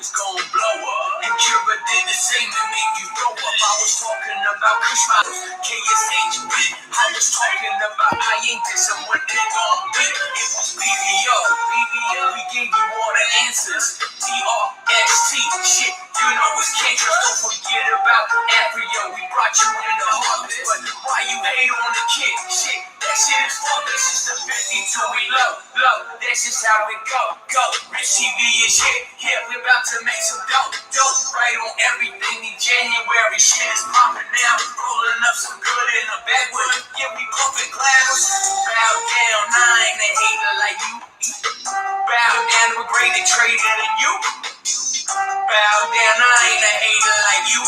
was gonna blow up. And Kira did the same to make you throw up. I was talking about Kush models, KSHB. I was talking about I ain't this and what they gon' be. It was BBO. We gave you all the answers. TRXT. Shit, you know it's cancerous. Don't forget about Afrio. We brought you in the harvest. But why you hate on the kid? Shit, that shit is fun. This is the 52 we low. That's just how it go. Rich TV is shit. Yeah, we about to make some dope. Right on everything in January. Shit is popping now. Rolling up some good in the backwood. Yeah, we pumping clouds. Bow down, I ain't a hater like you. Bow down to a greater trader than you. Bow down, I ain't a hater like you.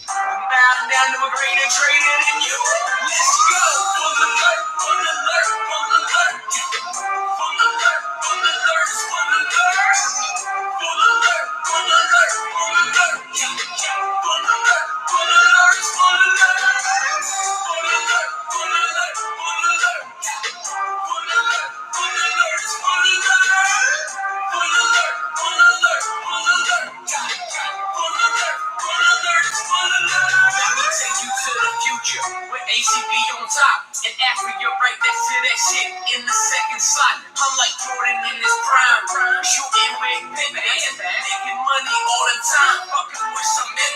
Bow down to a greater trader than you. Let's go. Full alert, full alert, full alert. Full alert, full alert, full alert. Full alert, full alert, full alert. Full alert, full alert, full alert. Full alert, full alert, full alert. Full alert, full alert, full alert. Full alert, full alert, full alert. Full alert, full alert, full alert. Let me take you to the future with ACB on top and Africa right next to that shit in the second slot. I'm like Jordan in his prime, shooting with Pippen, making money all the time, fucking with some men.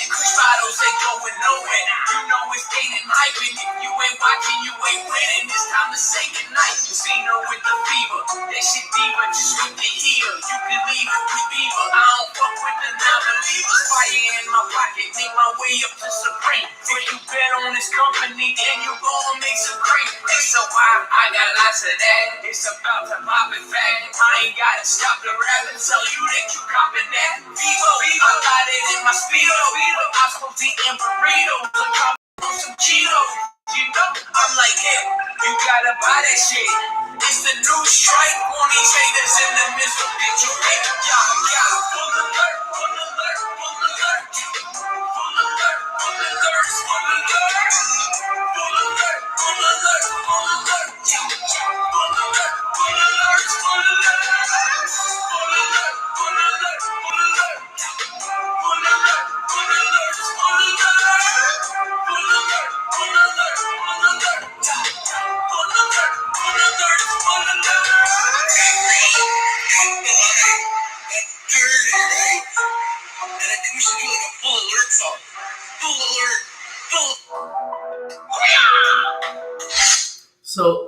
Kush bottles ain't going nowhere. You know it's gaining hype, and if you ain't watching, you ain't winning. It's time to say goodnight. Casino with the fever, that shit diva, just with the heater. You can leave it with Beaver. I don't fuck with the non-believers. Fire in my pocket, make my way up to Supreme. If you bet on this company, then you gon' make some cream. And so I got lots of that. It's about to pop it fat. I ain't gotta stop the rap and tell you that you copping that. Vivo, I got it in my speedo. I'm supposed to eat burritos and cop on some Cheetos. You know, I'm like, yeah, you gotta buy that shit. It's the new strike on these haters in the middle. Did you hate them? Yeah. Full alert, full alert, full alert. Full alert, full alert, full alert. Full alert, full alert, full alert. Full alert, full alert, full alert. Full alert, full alert, full alert. Full alert, full alert, full alert. Full alert, full alert, full alert. Full alert, full alert, full alert. That's dirty, right? And I think we should do like a full alert song. Full alert, So,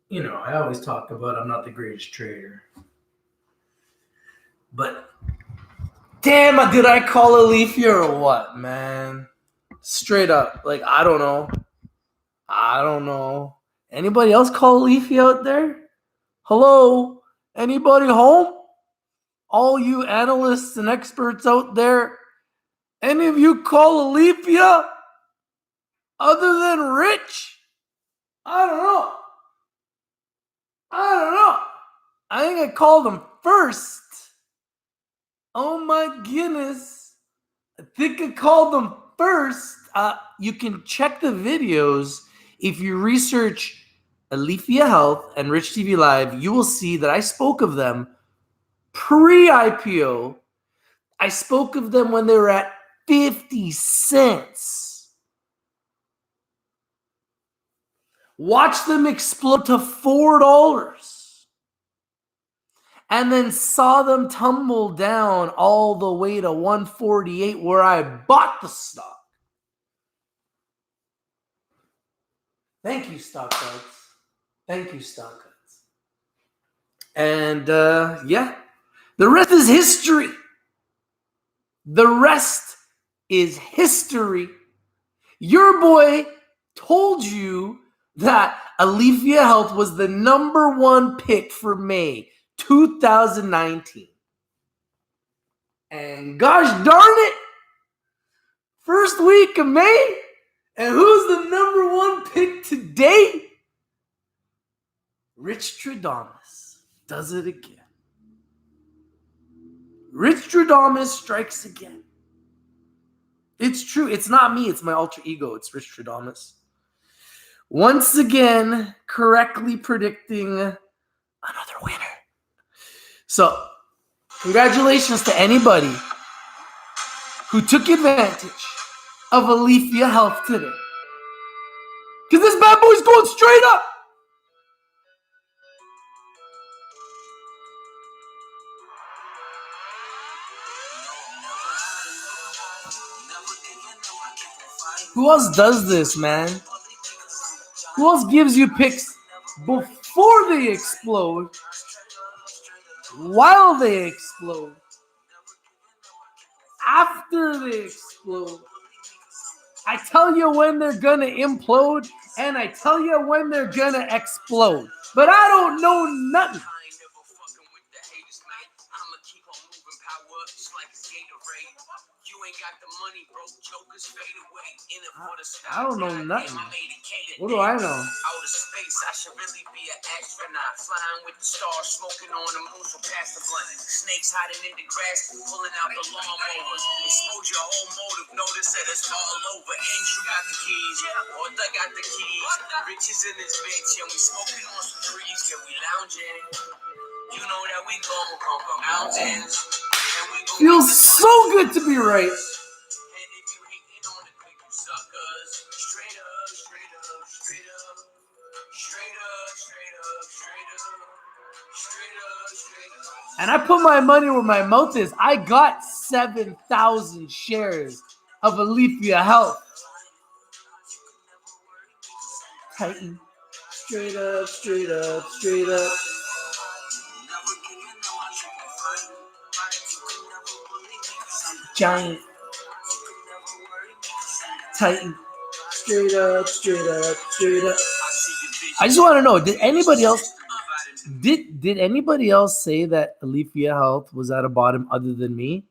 you know, I always talk about I'm not the greatest trader. But, damn, did I call Aleafia or what, man? Straight up. Like, I don't know. Anybody else call Aleafia out there? Hello? Anybody home? All you analysts and experts out there, any of you call Aleafia other than Rich? I don't know. I think I called him first. Oh my goodness. I think I called them first. You can check the videos. If you research Aleafia Health and Rich TV Live, you will see that I spoke of them pre-IPO. I spoke of them when they were at 50 cents. Watch them explode to $4. And then saw them tumble down all the way to 148 where I bought the stock. Thank you, stock guys. And yeah, the rest is history. Your boy told you that Aleafia Health was the number one pick for May 2019. And gosh darn it, first week of May, and who's the number one pick today? Rich Stradamus does it again. Rich Stradamus strikes again. It's true. It's not me. It's my alter ego. It's Rich Stradamus. Once again, correctly predicting another winner. So, Congratulations to anybody who took advantage of Aleafia Health today. Because this bad boy's going straight up. Who else does this, man? Who else gives you picks before they explode, while they explode, after they explode? I tell you when they're gonna implode, and I tell you when they're gonna explode. But I don't know nothing. I don't know nothing. What do I know? Outer space, I should really be an astronaut, flying with the stars, smoking on the moon, so past the blunt. Snakes hiding in the grass, pulling out the lawnmowers. Expose your whole motive, notice that it's all over. Andrew got the keys, Arthur got the keys. Rich is in his bitch, and we smoking on some trees, yeah, we lounging. You know that we gon' conquer mountains. Feels so good to be right. And I put my money where my mouth is. I got 7,000 shares of Alifia Health. Titan. Straight up, straight up, straight up. Giant. Titan. Straight up, straight up, straight up. I just want to know, did anybody else say that Aleafia Health was at a bottom other than me?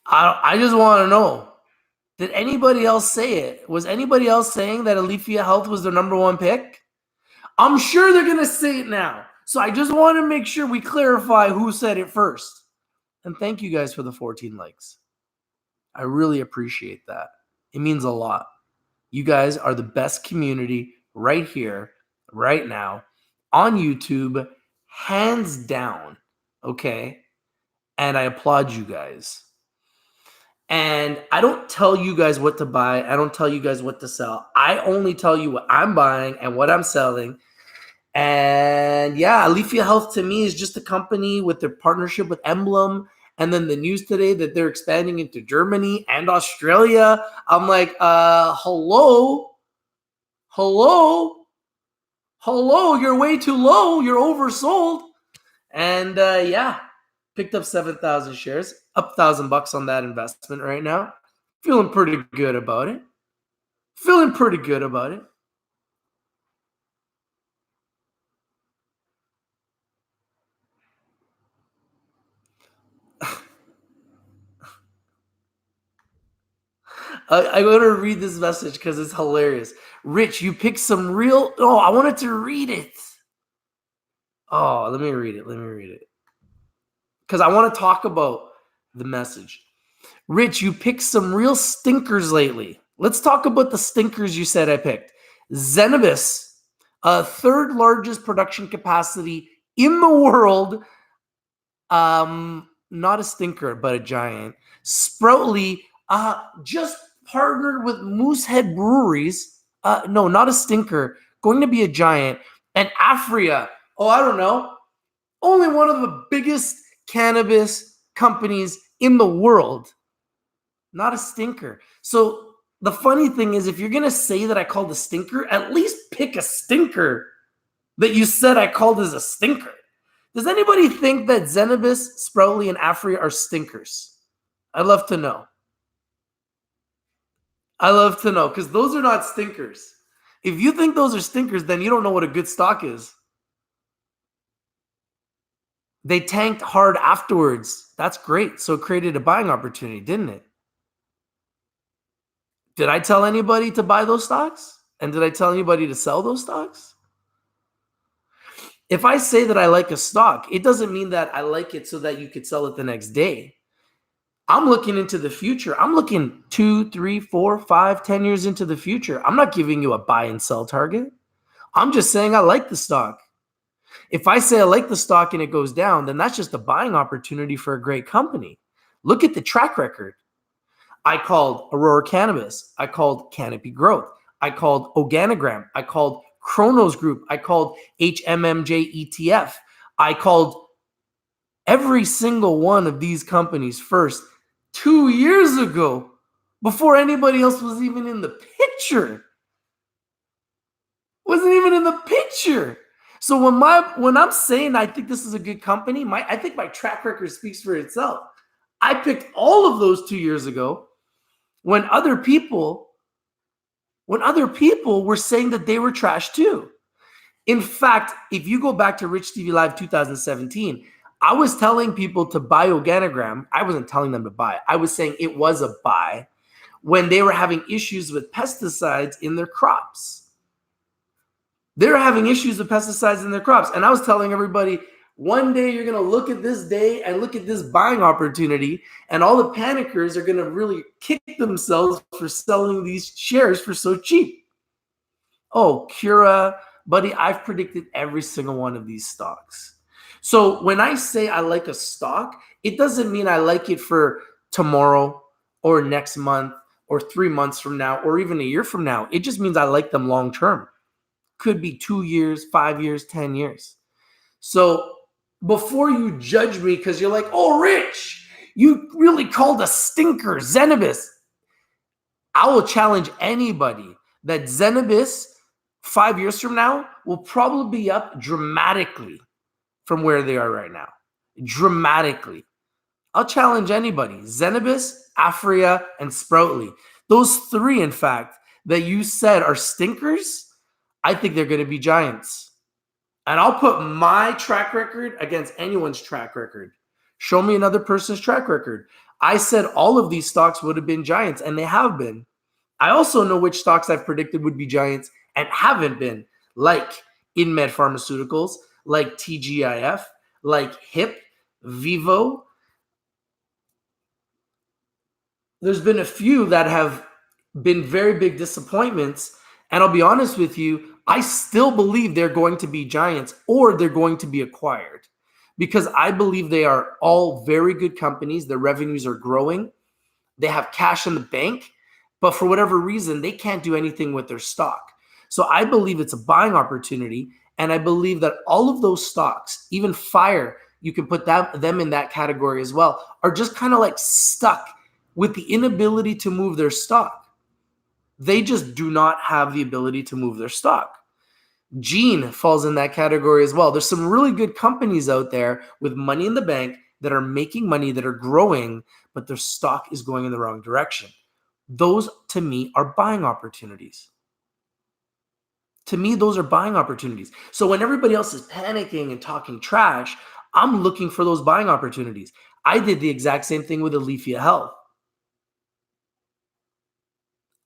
I just want to know. Did anybody else say it? Was anybody else saying that Aleafia Health was their number one pick? I'm sure they're going to say it now. So I just want to make sure we clarify who said it first. And thank you guys for the 14 likes. I really appreciate that. It means a lot. You guys are the best community right here, right now, on YouTube, hands down, okay? And I applaud you guys. And I don't tell you guys what to buy. I don't tell you guys what to sell. I only tell you what I'm buying and what I'm selling. And yeah, Alifia Health to me is just a company with their partnership with Emblem. And then the news today that they're expanding into Germany and Australia. I'm like, hello, you're way too low. You're oversold. And yeah, picked up 7,000 shares, up $1,000 on that investment right now. Feeling pretty good about it. I'm going to read this message because it's hilarious. Rich, you picked some real... Oh, I wanted to read it. Oh, let me read it. Because I want to talk about the message. Rich, you picked some real stinkers lately. Let's talk about the stinkers you said I picked. Zenabis, third largest production capacity in the world. Not a stinker, but a giant. Sproutly, just partnered with Moosehead Breweries. No, not a stinker. Going to be a giant. And Afria, I don't know. Only one of the biggest cannabis companies in the world. Not a stinker. So the funny thing is, if you're going to say that I called a stinker, at least pick a stinker that you said I called as a stinker. Does anybody think that Zenabis, Sproutly, and Afria are stinkers? I'd love to know. Because those are not stinkers. If you think those are stinkers, then you don't know what a good stock is. They tanked hard afterwards. That's great. So it created a buying opportunity, didn't it? Did I tell anybody to buy those stocks? And did I tell anybody to sell those stocks? If I say that I like a stock, it doesn't mean that I like it so that you could sell it the next day. I'm looking into the future. I'm looking 2, 3, 4, 5, 10 years into the future. I'm not giving you a buy and sell target. I'm just saying I like the stock. If I say I like the stock and it goes down, then that's just a buying opportunity for a great company. Look at the track record. I called ARAH Cannabis. I called Canopy Growth. I called Organogram. I called Chronos Group. I called HMMJ ETF. I called every single one of these companies first 2 years ago before anybody else was even in the picture. Wasn't even in the picture. So when I'm saying I think this is a good company, I think my track record speaks for itself. I picked all of those 2 years ago when other people were saying that they were trash too. In fact, if you go back to Rich TV Live 2017, I was telling people to buy Organogram. I wasn't telling them to buy it. I was saying it was a buy when they were having issues with pesticides in their crops. They were having issues with pesticides in their crops. And I was telling everybody, one day you're going to look at this day and look at this buying opportunity, and all the panickers are going to really kick themselves for selling these shares for so cheap. Oh, Cura, buddy, I've predicted every single one of these stocks. So when I say I like a stock, it doesn't mean I like it for tomorrow or next month or 3 months from now or even a year from now. It just means I like them long term. Could be 2 years, 5 years, 10 years. So before you judge me because you're like, oh, Rich, you really called a stinker Zenabis. I will challenge anybody that Zenabis 5 years from now will probably be up dramatically from where they are right now. Dramatically. I'll challenge anybody. Zenabis, Aphria, and Sproutly. Those three, in fact, that you said are stinkers, I think they're going to be giants. And I'll put my track record against anyone's track record. Show me another person's track record. I said all of these stocks would have been giants, and they have been. I also know which stocks I've predicted would be giants and haven't been, like InMed Pharmaceuticals, like TGIF, like HIP, Vivo. There's been a few that have been very big disappointments. And I'll be honest with you, I still believe they're going to be giants or they're going to be acquired because I believe they are all very good companies. Their revenues are growing. They have cash in the bank, but for whatever reason, they can't do anything with their stock. So I believe it's a buying opportunity. And I believe that all of those stocks, even Fire, you can put them in that category as well, are just kind of like stuck with the inability to move their stock. They just do not have the ability to move their stock. Gene falls in that category as well. There's some really good companies out there with money in the bank that are making money, that are growing, but their stock is going in the wrong direction. Those, to me, are buying opportunities. To me, those are buying opportunities. So when everybody else is panicking and talking trash, I'm looking for those buying opportunities. I did the exact same thing with Aleafia Health.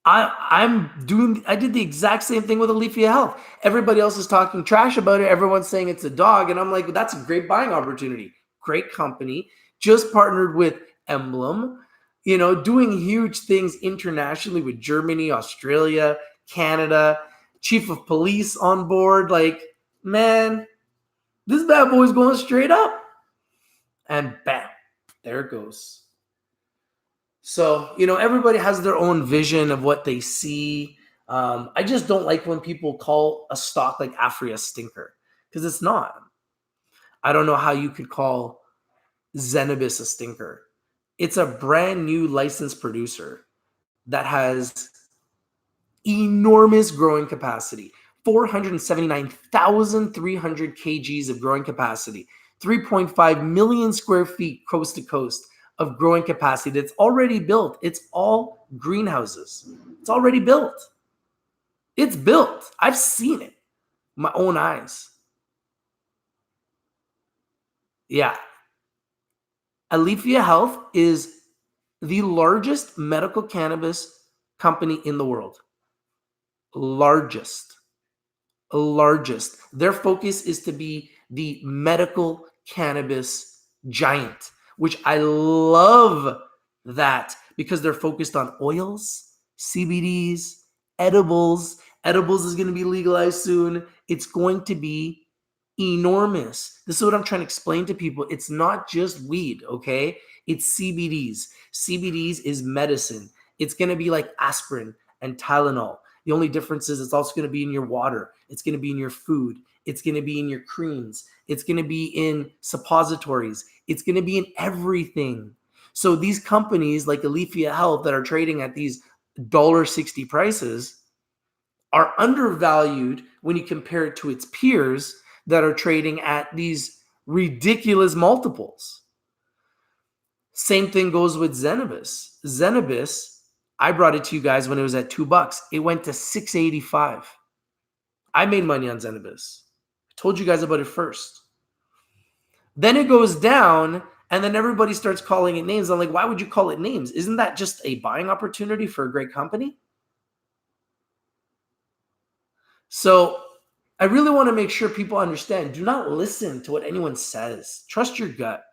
I did the exact same thing with Alifia Health. Everybody else is talking trash about it. Everyone's saying it's a dog. And I'm like, well, that's a great buying opportunity. Great company. Just partnered with Emblem, doing huge things internationally with Germany, Australia, Canada, chief of police on board. Like, man, this bad boy's going straight up. And bam, there it goes. So, everybody has their own vision of what they see. I just don't like when people call a stock like Aphria a stinker because it's not. I don't know how you could call Zenabis a stinker. It's a brand new licensed producer that has enormous growing capacity, 479,300 kgs of growing capacity, 3.5 million square feet coast to coast of growing capacity that's already built. It's all greenhouses. It's already built. It's built. I've seen it. My own eyes. Yeah. Aleafia Health is the largest medical cannabis company in the world. Largest. Their focus is to be the medical cannabis giant, which I love that because they're focused on oils, CBDs, edibles. Edibles is going to be legalized soon. It's going to be enormous. This is what I'm trying to explain to people. It's not just weed, okay? It's CBDs. CBDs is medicine. It's going to be like aspirin and Tylenol. The only difference is it's also going to be in your water. It's going to be in your food. It's going to be in your creams. It's going to be in suppositories. It's going to be in everything. So these companies like Aleafia Health that are trading at these $1.60 prices are undervalued when you compare it to its peers that are trading at these ridiculous multiples. Same thing goes with Zenabis. Zenabis, I brought it to you guys when it was at $2. It went to $6.85. I made money on Zenabis. I told you guys about it first. Then it goes down, and then everybody starts calling it names. I'm like, why would you call it names? Isn't that just a buying opportunity for a great company? So I really want to make sure people understand. Do not listen to what anyone says. Trust your gut.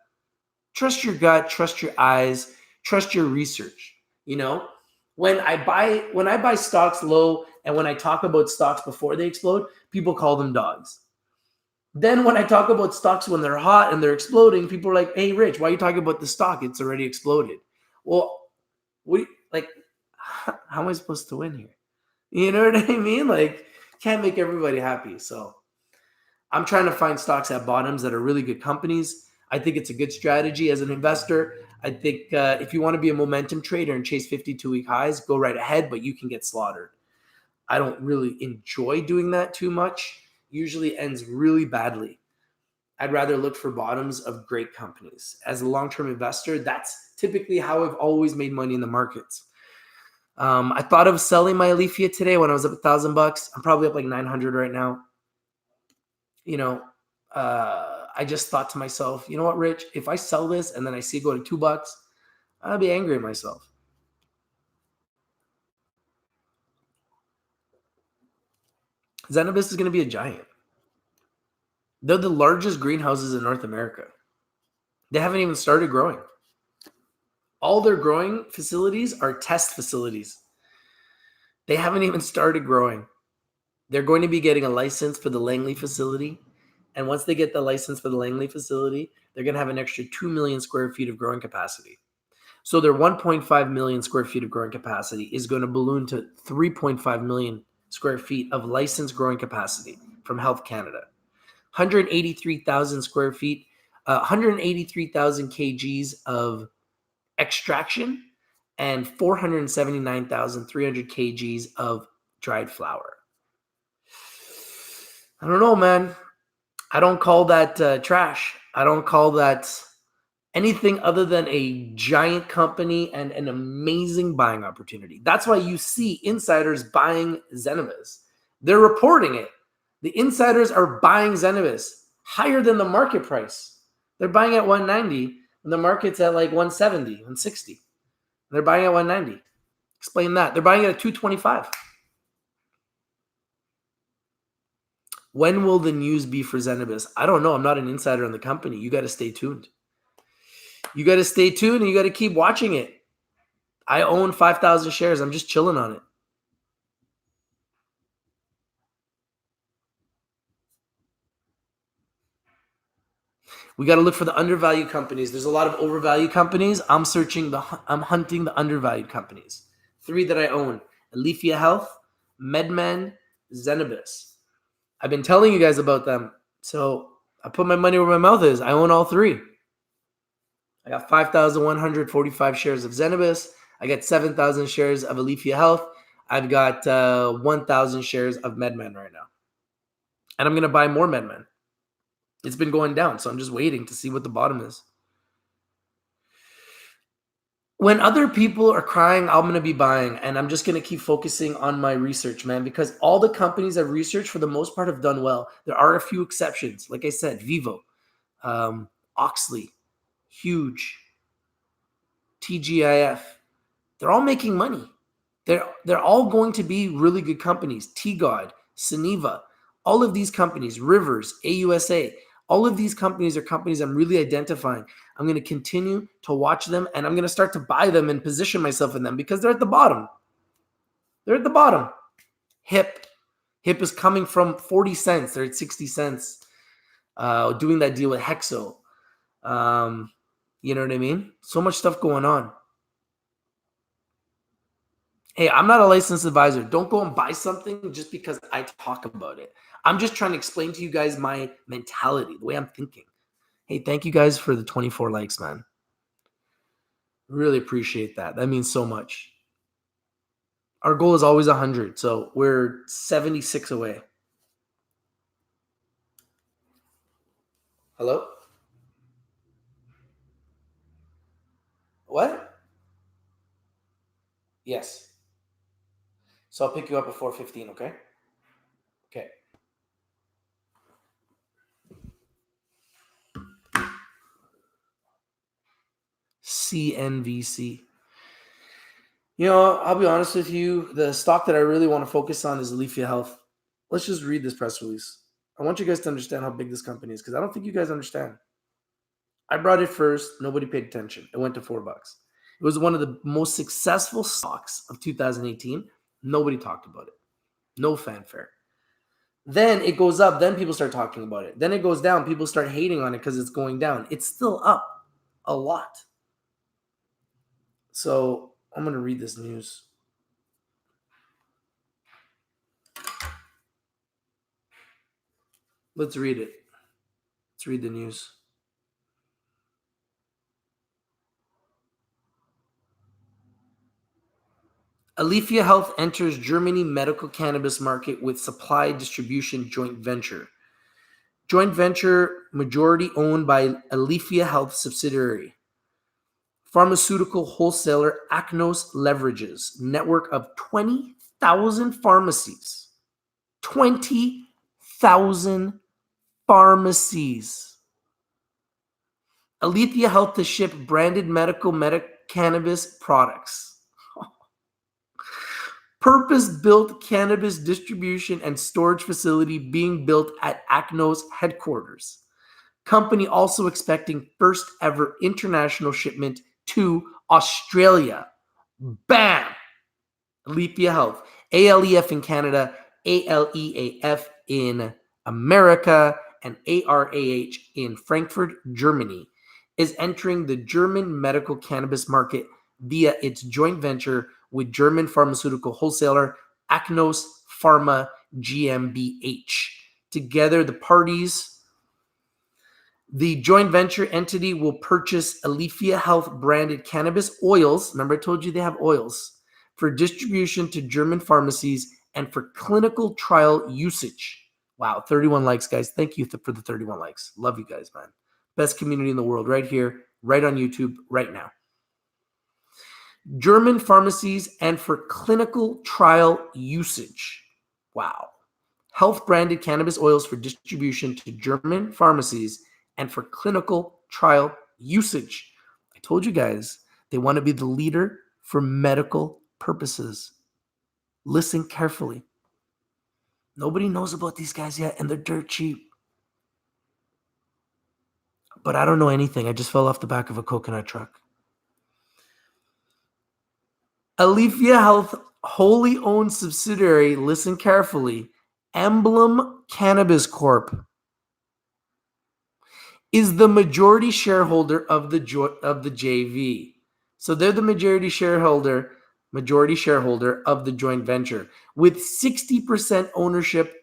Trust your gut. Trust your eyes. Trust your research. You know, when I buy stocks low and when I talk about stocks before they explode, people call them dogs. Then when I talk about stocks when they're hot and they're exploding, people are like, "Hey, Rich, why are you talking about the stock? It's already exploded." Well, how am I supposed to win here? You know what I mean? Like, can't make everybody happy. So I'm trying to find stocks at bottoms that are really good companies. I think it's a good strategy as an investor. I think if you want to be a momentum trader and chase 52-week highs, go right ahead, but you can get slaughtered. I don't really enjoy doing that too much. Usually ends really badly. I'd rather look for bottoms of great companies. As a long-term investor, that's typically how I've always made money in the markets. I thought of selling my Aleafia today when I was up $1,000. I'm probably up like 900 right now. You know, I just thought to myself, you know what, Rich, if I sell this and then I see it go to $2, I'll be angry at myself. Zenabis is going to be a giant. They're the largest greenhouses in North America. They haven't even started growing. All their growing facilities are test facilities. They haven't even started growing. They're going to be getting a license for the Langley facility. And once they get the license for the Langley facility, they're going to have an extra 2 million square feet of growing capacity. So their 1.5 million square feet of growing capacity is going to balloon to 3.5 million square feet of licensed growing capacity from Health Canada. 183,000 square feet, 183,000 kgs of extraction, and 479,300 kgs of dried flower. I don't know, man. I don't call that trash. I don't call that anything other than a giant company and an amazing buying opportunity. That's why you see insiders buying Zenabis. They're reporting it. The insiders are buying Zenabis higher than the market price. They're buying at 190 and the market's at like 170, 160. They're buying at 190. Explain that. They're buying it at 225. When will the news be for Zenabis? I don't know. I'm not an insider on the company. You got to stay tuned. You got to stay tuned and you got to keep watching it. I own 5,000 shares. I'm just chilling on it. We got to look for the undervalued companies. There's a lot of overvalued companies. I'm hunting the undervalued companies. 3 that I own: Aleafia Health, MedMen, Zenabis. I've been telling you guys about them. So I put my money where my mouth is. I own all 3. I got 5,145 shares of Zenabis. I got 7,000 shares of Aleafia Health. I've got 1,000 shares of MedMen right now. And I'm going to buy more MedMen. It's been going down, so I'm just waiting to see what the bottom is. When other people are crying, I'm going to be buying, and I'm just going to keep focusing on my research, man, because all the companies I've researched for the most part have done well. There are a few exceptions. Like I said, Vivo, Oxley, huge, TGIF. They're all making money. They're all going to be really good companies. T-God, Suniva, all of these companies, Rivers, AUSA, all of these companies are companies I'm really identifying. I'm going to continue to watch them, and I'm going to start to buy them and position myself in them because they're at the bottom. They're at the bottom. HIP is coming from 40 cents. They're at 60 cents. doing that deal with Hexo. You know what I mean? So much stuff going on. Hey, I'm not a licensed advisor. Don't go and buy something just because I talk about it. I'm just trying to explain to you guys my mentality, the way I'm thinking. Hey, thank you guys for the 24 likes, man. Really appreciate that. That means so much. Our goal is always 100, so we're 76 away. Hello? What? Yes. So I'll pick you up at 4:15, okay? Okay. CNVC. You know, I'll be honest with you. The stock that I really want to focus on is Aleafia Health. Let's just read this press release. I want you guys to understand how big this company is because I don't think you guys understand. I brought it first. Nobody paid attention. It went to $4. It was one of the most successful stocks of 2018. Nobody talked about it. No fanfare. Then it goes up. Then people start talking about it. Then it goes down. People start hating on it because it's going down. It's still up a lot. So I'm going to read this news. Let's read it. Let's read the news. Alifia Health enters Germany medical cannabis market with supply distribution joint venture. Joint venture majority owned by Aleafia Health subsidiary. Pharmaceutical wholesaler Acnos leverages network of 20,000 pharmacies. 20,000 pharmacies. Alifia Health to ship branded medical cannabis products. Purpose-built cannabis distribution and storage facility being built at Acnos headquarters. Company also expecting first ever international shipment to Australia. Bam! Alifia Health, ALEF in Canada, ALEAF in America, and ARAH in Frankfurt, Germany, is entering the German medical cannabis market via its joint venture with German pharmaceutical wholesaler Acnos Pharma GmbH. Together, the joint venture entity will purchase Aleafia Health branded cannabis oils. Remember, I told you they have oils for distribution to German pharmacies and for clinical trial usage. Wow, 31 likes, guys. Thank you for the 31 likes. Love you guys, man. Best community in the world right here, right on YouTube, right now. German pharmacies and for clinical trial usage. Wow. Health branded cannabis oils for distribution to German pharmacies and for clinical trial usage. I told you guys, they want to be the leader for medical purposes. Listen carefully. Nobody knows about these guys yet, and they're dirt cheap. But I don't know anything. I just fell off the back of a coconut truck. Aleafia Health wholly owned subsidiary, listen carefully, Emblem Cannabis Corp, is the majority shareholder of the JV. So they're the majority shareholder of the joint venture with 60% ownership,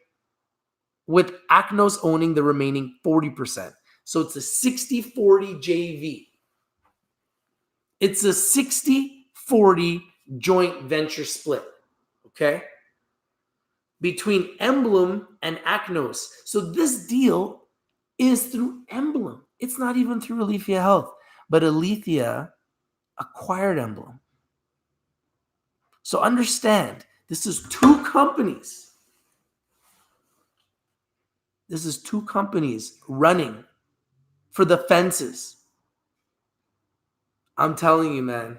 with Acnos owning the remaining 40%. So it's a 60-40 JV. It's a 60-40 joint venture split, okay? Between Emblem and Acnos. So this deal is through Emblem. It's not even through Aleafia Health, but Aleafia acquired Emblem. So understand, this is two companies. This is two companies running for the fences. I'm telling you, man.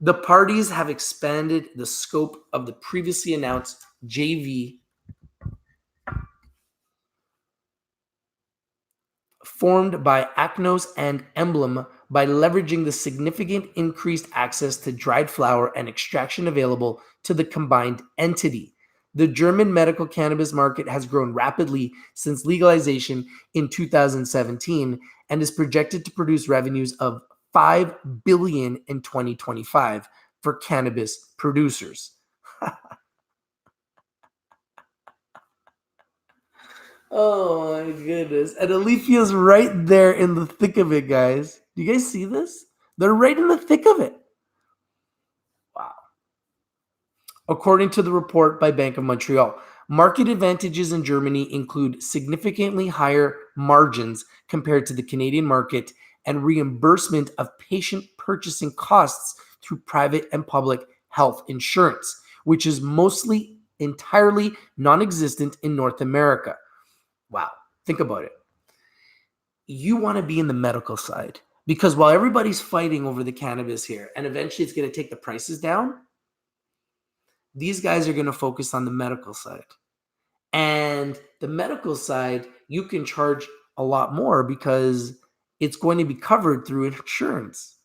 The parties have expanded the scope of the previously announced JV formed by Acnos and Emblem by leveraging the significant increased access to dried flower and extraction available to the combined entity. The German medical cannabis market has grown rapidly since legalization in 2017 and is projected to produce revenues of $5 billion in 2025 for cannabis producers. Oh my goodness. And Aleafia's right there in the thick of it, guys. Do you guys see this? They're right in the thick of it. Wow. According to the report by Bank of Montreal, market advantages in Germany include significantly higher margins compared to the Canadian market and reimbursement of patient purchasing costs through private and public health insurance, which is mostly entirely non-existent in North America. Wow, think about it. You want to be in the medical side because while everybody's fighting over the cannabis here and eventually it's going to take the prices down, these guys are going to focus on the medical side. And the medical side, you can charge a lot more because it's going to be covered through insurance.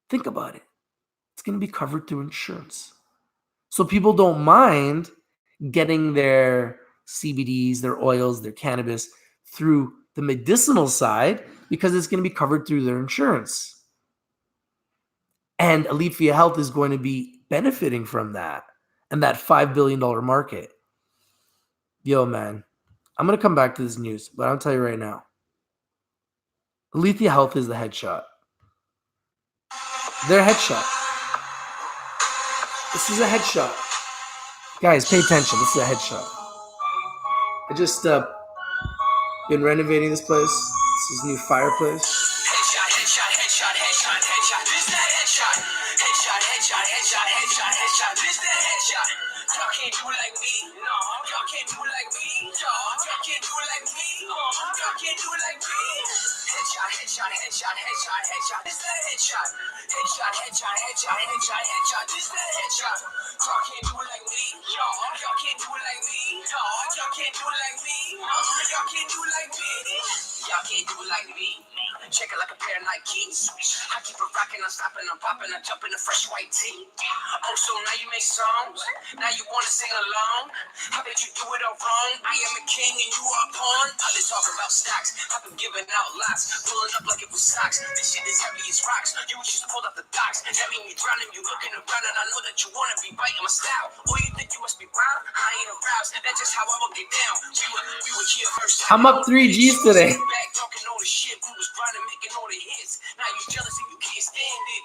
Think about it. It's going to be covered through insurance. So people don't mind getting their CBDs, their oils, their cannabis through the medicinal side because it's going to be covered through their insurance. And Alifia Health is going to be benefiting from that and that $5 billion market. Yo, man, I'm going to come back to this news, but I'll tell you right now. Alifia Health is the headshot. They're a headshot. This is a headshot. Guys, pay attention. This is a headshot. I just been renovating this place. This is new fireplace. Headshot, headshot, headshot, headshot, headshot. This that headshot. Headshot, headshot, headshot, headshot, headshot. This that headshot. Y'all can't do it like me. No, y'all can't do it like me. Y'all can't do it like me. Y'all can't do it like me. Headshot, headshot, headshot, headshot, headshot. This that headshot. Headshot, headshot, headshot, headshot, headshot. This that headshot. Y'all can't do it like me. Y'all can't do it like me. Y'all can't do it like me. Y'all can't do it like me. Y'all can't do it like me. Check it like a pair of Nikes. I keep it rocking, I'm stopping, I'm popping, I'm jumping a fresh white tee. Oh, so now you make songs? Now you wanna sing along? I bet you do it all wrong. I am a king and you are a pawn. I've been talking about stocks. I've been giving out lots, pulling up like it was socks. This shit is heavy as rocks. You just pulled up the docks. That mean you drowning, you looking around, and I know that you wanna be biting my style. Or you think you must be wild? I ain't aroused. That's just how I will get down. We were here first. I'm up 3 G's today. Back talking all the shit. We was grinding, making all the hits. Now you jealous and you can't stand it.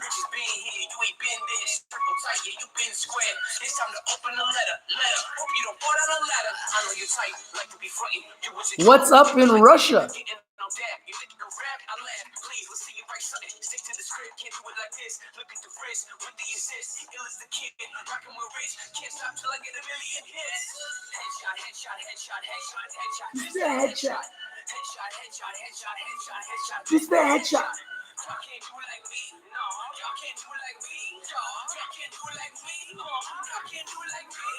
Riches been here, you ain't been there. Circle tight, yeah, you been square. It's time to open the letter. Hope you don't fall down a ladder. I know you're tight, like to be frontin'. What's up in Russia? You think you can rap? I laugh. Please, let's see you write something. Stick to the script, can't do it like this. Look at the wrist with the assist. Ill is the kid, rockin' with rich. Can't stop till I get a million hits. Headshot, headshot, headshot, headshot, headshot. This the headshot. Headshot, headshot, headshot, headshot, headshot. This the headshot. Y'all can't do it like me. No, y'all can't do it like me. Y'all can't do it like me. Y'all can't do it like me.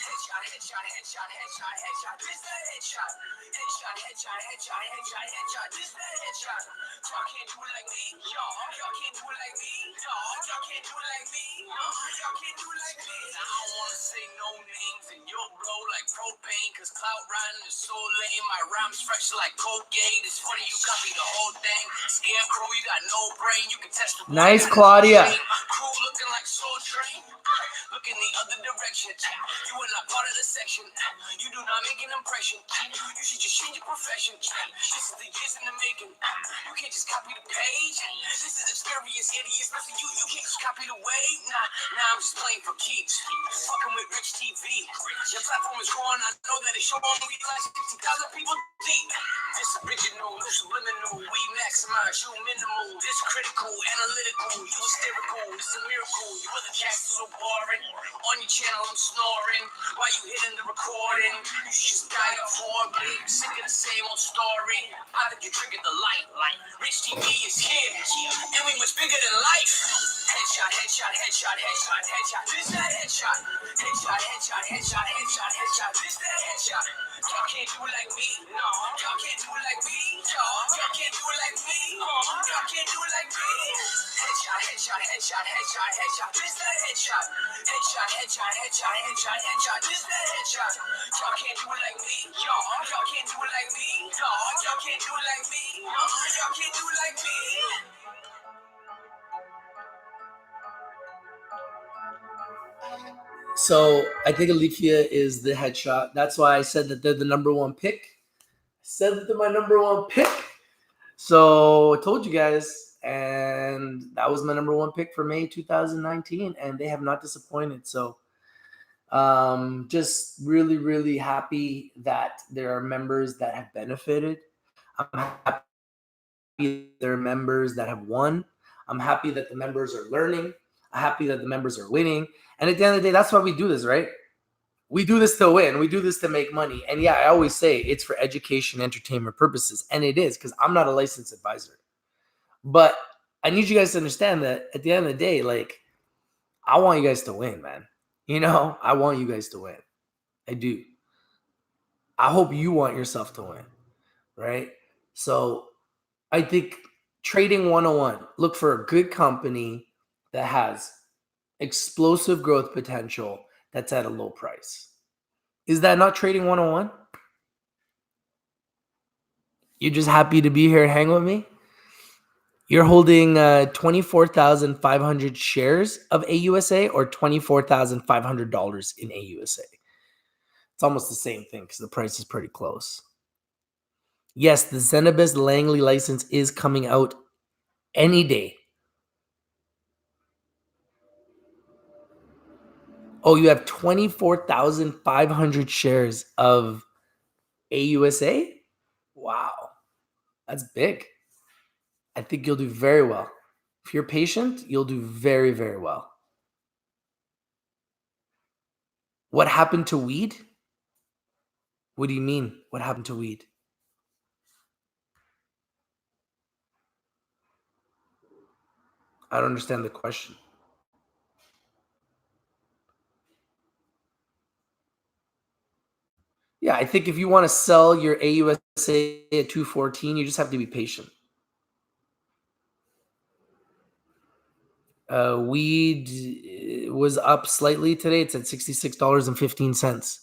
Headshot, headshot, headshot, headshot, headshot. This the headshot. Headshot, headshot, headshot, headshot, headshot. This the headshot. Y'all can't do it like me. Y'all can't do it like me. Y'all can't do it like me. Y'all can't do it like me. I don't wanna say no names and you'll blow like propane. Cause clout riding is so lame. My rhymes fresh like Colgate. It's funny you copy the whole thing. Scarecrow, you got no brain. You can test the Nice, Claudia. Crew looking like Soul Train. Look in the other direction. You are not part of the section. You do not make an impression. You should just change your profession. This is the years in the making. You can't just copy the page. This is experience, idiot. Especially you. You can't just copy the wave. Nah, I'm just playing for keeps. Fucking with Rich TV. Your platform is growing. I know that it's showing. We like 60,000 people deep. This original, no subliminal. We maximize you minimal. This critical, analytical. You hysterical. It's a miracle. You other chats so boring. On your channel, I'm snoring. While you hitting the recording, you should just die up horribly. Sick of the same old story. I think you triggered the light. Rich TV is here, and we much bigger than life. Headshot, headshot, headshot, headshot, headshot. This that headshot. Headshot, headshot, headshot, headshot, headshot. This that headshot. Y'all can't do it like me. No, y'all can't do it like me. Y'all can't do it like me. Y'all can't do it like me. Headshot, headshot, headshot, headshot, headshot. Just that headshot. Headshot, headshot, headshot, headshot, headshot. Just that headshot. Y'all can't do it like me. Y'all can't do it like me. Y'all can't do it like me. Y'all can't do it like me. So I think Alifia is the headshot. That's why I said that they're the number one pick. I said that they're my number one pick. So I told you guys, and that was my number one pick for May 2019, and they have not disappointed. So just really, really happy that there are members that have benefited. I'm happy there are members that have won. I'm happy that the members are learning. I'm happy that the members are winning. And at the end of the day, that's why we do this, right? We do this to win. We do this to make money. And yeah, I always say it's for education, entertainment purposes. And it is, because I'm not a licensed advisor. But I need you guys to understand that at the end of the day, like, I want you guys to win, man. You know, I want you guys to win. I do. I hope you want yourself to win, right? So I think trading 101, look for a good company that has explosive growth potential that's at a low price. Is that not trading 101? You're just happy to be here and hang with me? You're holding 24,500 shares of AUSA or $24,500 in AUSA. It's almost the same thing because the price is pretty close. Yes, the Zenabis Langley license is coming out any day. Oh, you have 24,500 shares of AUSA? Wow, that's big. I think you'll do very well. If you're patient, you'll do very, very well. What happened to weed? What do you mean? What happened to weed? I don't understand the question. Yeah, I think if you want to sell your AUSA at 214, you just have to be patient. Weed was up slightly today. It's at $66.15.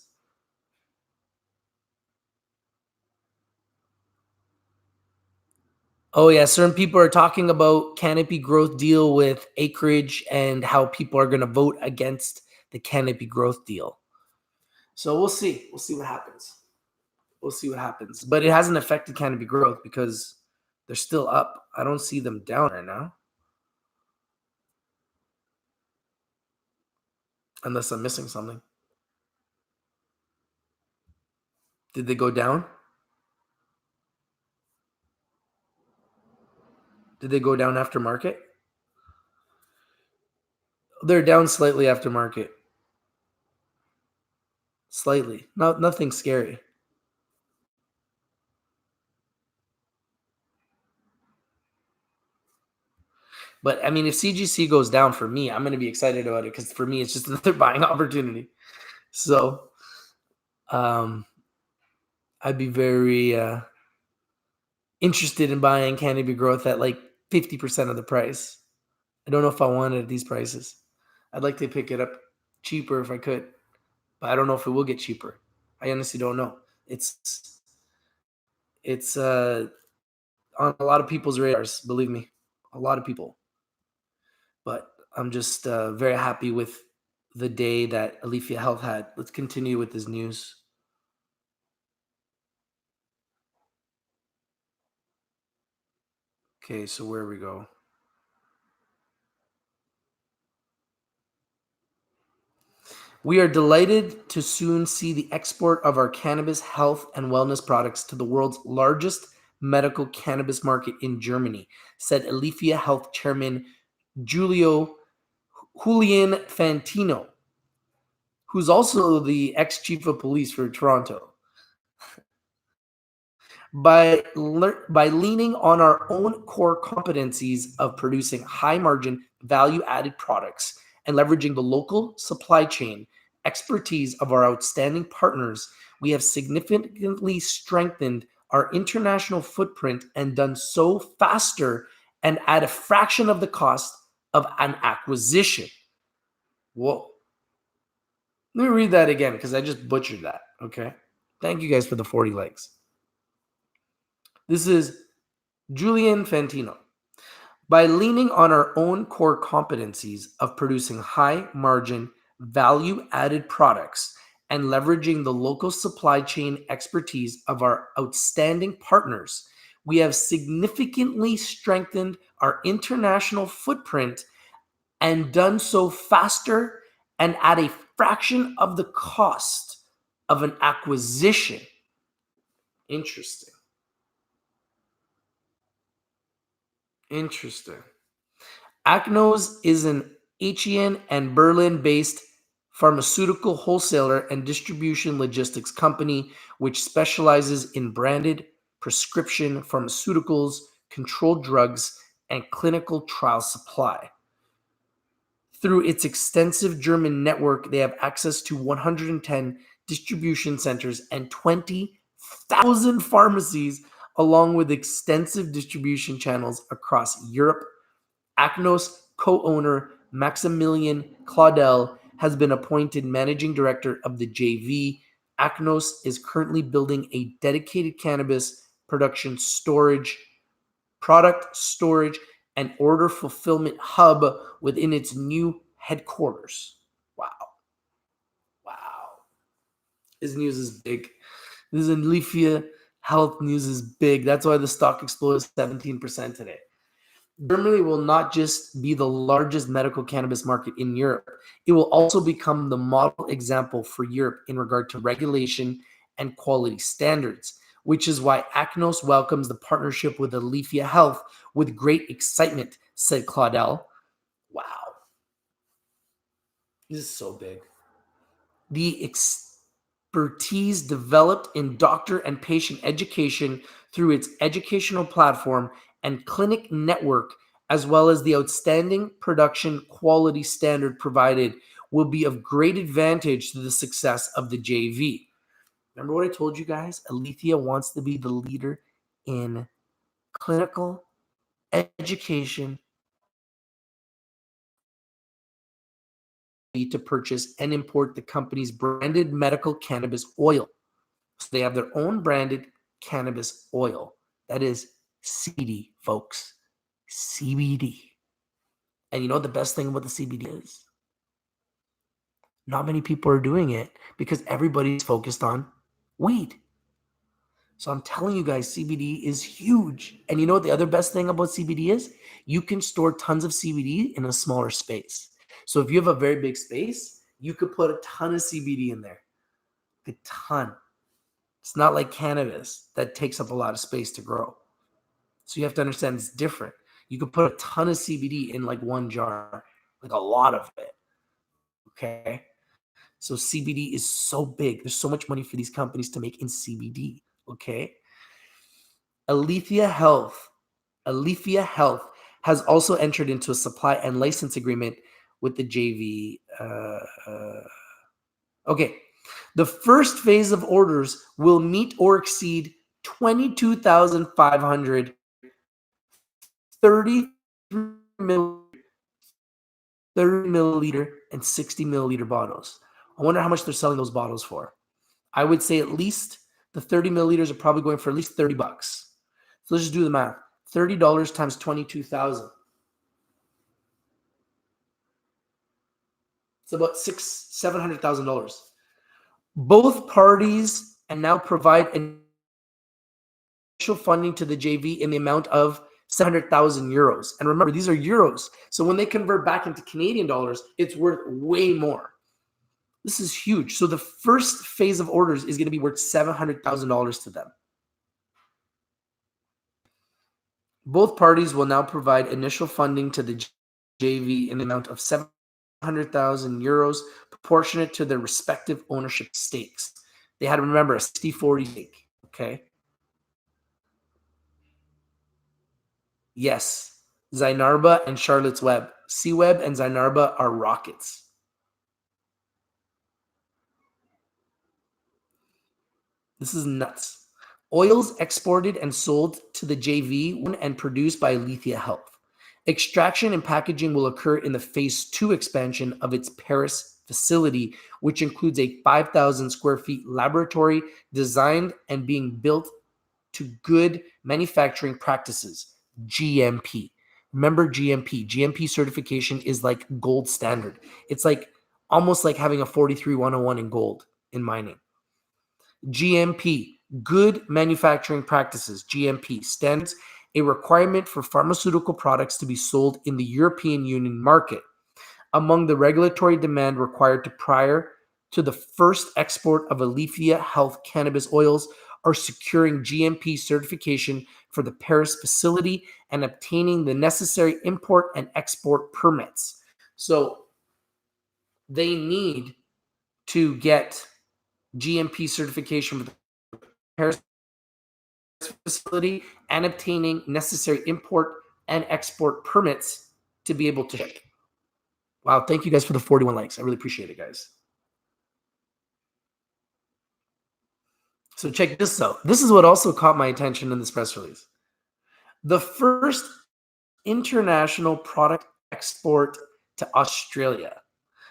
Oh, yeah. Certain people are talking about canopy growth deal with acreage and how people are going to vote against the canopy growth deal. So we'll see. We'll see what happens. We'll see what happens. But it hasn't affected canopy growth because they're still up. I don't see them down right now. Unless I'm missing something. Did they go down? Did they go down after market? They're down slightly after market. Slightly. Nothing scary. But I mean, if CGC goes down for me, I'm going to be excited about it because for me, it's just another buying opportunity. So I'd be very interested in buying Canopy Growth at like 50% of the price. I don't know if I want it at these prices. I'd like to pick it up cheaper if I could, but I don't know if it will get cheaper. I honestly don't know. It's on a lot of people's radars, believe me, a lot of people. But I'm just very happy with the day that Aleafia Health had. Let's continue with this news. Okay, so where we go. We are delighted to soon see the export of our cannabis health and wellness products to the world's largest medical cannabis market in Germany, said Aleafia Health Chairman Julian Fantino, who's also the ex-chief of police for Toronto. By leaning on our own core competencies of producing high-margin, value-added products and leveraging the local supply chain expertise of our outstanding partners, we have significantly strengthened our international footprint and done so faster and at a fraction of the cost of an acquisition. Whoa. Let me read that again because I just butchered that. Okay. Thank you guys for the 40 likes. This is Julian Fantino. By leaning on our own core competencies of producing high margin, value added products and leveraging the local supply chain expertise of our outstanding partners, we have significantly strengthened our international footprint and done so faster and at a fraction of the cost of an acquisition. Interesting. Interesting. Acnos is an Aachen and Berlin-based pharmaceutical wholesaler and distribution logistics company which specializes in branded prescription pharmaceuticals, controlled drugs, and clinical trial supply. Through its extensive German network, they have access to 110 distribution centers and 20,000 pharmacies, along with extensive distribution channels across Europe. Acnos co-owner Maximilian Claudel has been appointed managing director of the JV. Acnos is currently building a dedicated cannabis production product storage, and order fulfillment hub within its new headquarters. Wow. Wow. This news is big. This is Aleafia Health news is big. That's why the stock exploded 17% today. Germany will not just be the largest medical cannabis market in Europe, it will also become the model example for Europe in regard to regulation and quality standards, which is why Acnos welcomes the partnership with Aleafia Health with great excitement, said Claudel. Wow. This is so big. The expertise developed in doctor and patient education through its educational platform and clinic network, as well as the outstanding production quality standard provided, will be of great advantage to the success of the JV. Remember what I told you guys? Aleafia wants to be the leader in clinical education to purchase and import the company's branded medical cannabis oil. So they have their own branded cannabis oil. That is CBD, folks. CBD. And you know what the best thing about the CBD is? Not many people are doing it because everybody's focused on weed. So I'm telling you guys, CBD is huge. And you know what the other best thing about CBD is? You can store tons of CBD in a smaller space. So if you have a very big space, you could put a ton of CBD in there. A ton. It's not like cannabis that takes up a lot of space to grow. So you have to understand it's different. You could put a ton of CBD in like one jar, like a lot of it. Okay. So CBD is so big. There's so much money for these companies to make in CBD. Okay. Aleafia Health has also entered into a supply and license agreement with the JV. Okay. The first phase of orders will meet or exceed 22,500 30 milliliter and 60 milliliter bottles. I wonder how much they're selling those bottles for. I would say at least the 30 milliliters are probably going for at least $30. So let's just do the math. $30 times 22,000. It's about $700,000. Both parties and now provide initial funding to the JV in the amount of 700,000 euros. And remember, these are euros. So when they convert back into Canadian dollars, it's worth way more. This is huge. So the first phase of orders is going to be worth $700,000 to them. Both parties will now provide initial funding to the JV in the amount of 700,000 euros, proportionate to their respective ownership stakes. They had to remember a 60-40 stake. Okay. Yes, Zinarba and Charlotte's Web. C-Web and Zinarba are rockets. This is nuts. Oils exported and sold to the JV and produced by Aleafia Health. Extraction and packaging will occur in the phase 2 expansion of its Paris facility, which includes a 5,000 square feet laboratory designed and being built to good manufacturing practices, GMP. Remember GMP. GMP certification is like gold standard. It's like almost like having a 43101 in gold in mining. GMP, good manufacturing practices, GMP, stands a requirement for pharmaceutical products to be sold in the European Union market. Among the regulatory demand required prior to the first export of Aleafia Health cannabis oils are securing GMP certification for the Paris facility and obtaining the necessary import and export permits. So they need to get GMP certification for the Paris facility and obtaining necessary import and export permits to be able to ship. Wow, thank you guys for the 41 likes. I really appreciate it, guys. So check this out. This is what also caught my attention in this press release. The first international product export to Australia.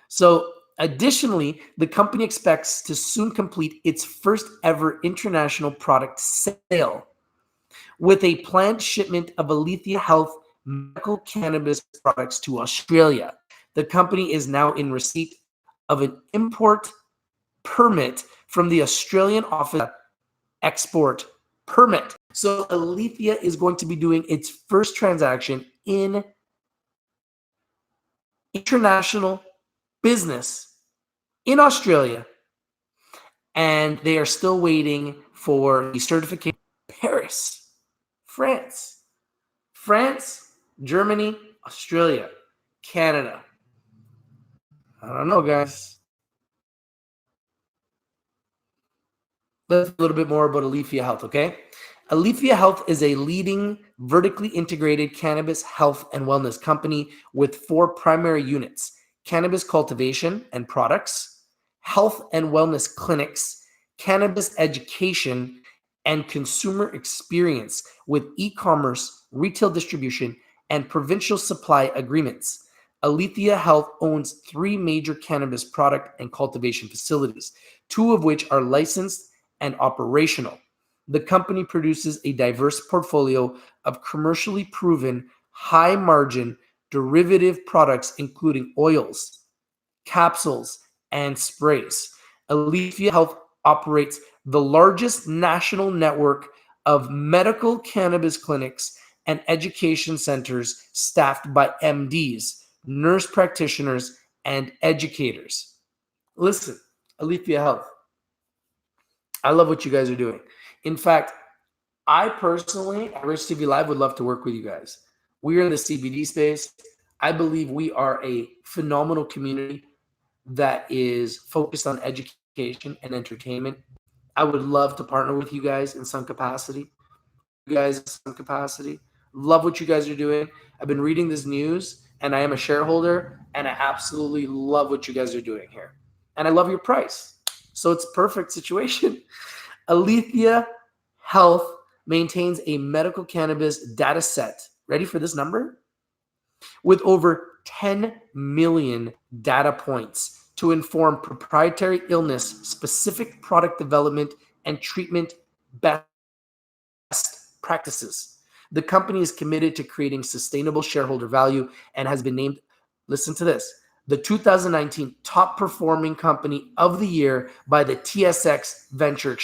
So additionally, the company expects to soon complete its first ever international product sale with a planned shipment of Aleafia Health medical cannabis products to Australia. The company is now in receipt of an import permit from the Australian Office of Export Permit. So Aleafia is going to be doing its first transaction in international business in Australia, and they are still waiting for the certification. Paris, France, Germany, Australia, Canada. I don't know, guys. Let's a little bit more about Alifia Health, okay? Alifia Health is a leading vertically integrated cannabis health and wellness company with 4 primary units: cannabis cultivation and products, health and wellness clinics, cannabis education, and consumer experience with e-commerce, retail distribution, and provincial supply agreements. Alifia Health owns 3 major cannabis product and cultivation facilities, 2 of which are licensed and operational. The company produces a diverse portfolio of commercially proven, high-margin derivative products, including oils, capsules, and sprays. Alifia Health operates the largest national network of medical cannabis clinics and education centers staffed by MDs, nurse practitioners, and educators. Listen, Alifia Health, I love what you guys are doing. In fact, I personally, at Rich TV Live, would love to work with you guys. We are in the CBD space. I believe we are a phenomenal community that is focused on education and entertainment. I would love to partner with you guys in some capacity. Love what you guys are doing. I've been reading this news and I am a shareholder and I absolutely love what you guys are doing here. And I love your price. So it's a perfect situation. Alifia Health maintains a medical cannabis data set. Ready for this number? With over 10 million data points to inform proprietary illness-specific product development and treatment best practices. The company is committed to creating sustainable shareholder value and has been named, listen to this, the 2019 top performing company of the year by the TSX Venture